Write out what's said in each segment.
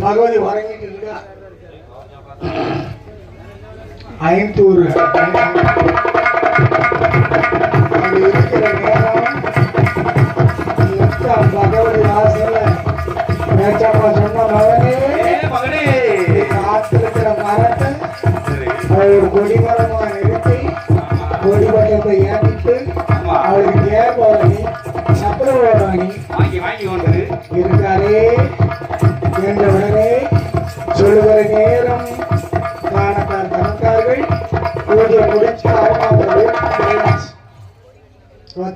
பகவதி உறங்கிட்டு இருக்கா. ஐந்தூர் அது இருக்கிற நேரம் பகவதி வாசல்ல மேச்சாப்பா சொன்ன மகனே காத்திருக்கிற மரத்தை ஒரு கொடிமரமா நிறுத்தி கொடிமரத்தை ஏற்றிட்டு அவளுக்கு தேர்வாணி சப்பரவாணி இருக்காரே என்ற உடனே சொல்லுகிற நேரம் காணத்தார் கணக்கார்கள் பூஜை முடிச்சு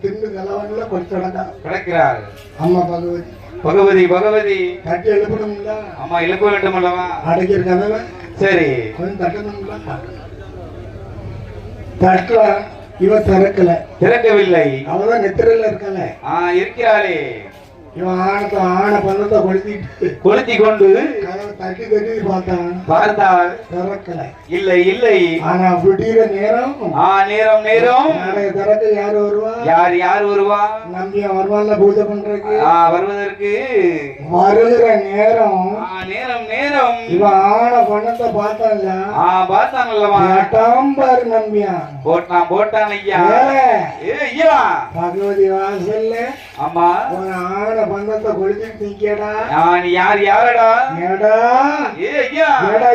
தின்னு கலவன்ல கொஞ்சம் கிடைக்கிறார். அம்மா பகவதி பகவதி பகவதி தட்டி எழுப்பணும்ல. அம்மா எழுப்ப வேண்டும் அல்லவா? அடைக்கிற கதவை சரி கொஞ்சம் தட்டணும்ல. தட்டல இவ திறக்கவில்லை. அவதான் நெத்திரையில இருக்கல இருக்கிறாளே. இவன் ஆன பந்தத்தை கொளுத்தி கொண்டு தட்டி தட்டி பார்த்தாள். திறக்கல. இல்லை இல்லை. ஆனா விடிகிற நேரம் நேரம் நேரம் திறக்க யாரு வருவா? யார் வருவா? நம்பிய வருவான்ல பூஜை பண்றதுக்கு வருவதற்கு வருகிற நேரம் நேரம் நேரம் இவன் ஆன பணத்தை பார்த்தான்ல. பார்த்தான்லவா? பாரு நம்பியா போட்டான் ஐயா. ஐயா பகவதி வாசல்ல ஆமா ஆன பந்தத்தை கொளுத்திட்டு நிக்கடா. யாரடா? ஏடா ஐயா யாரடா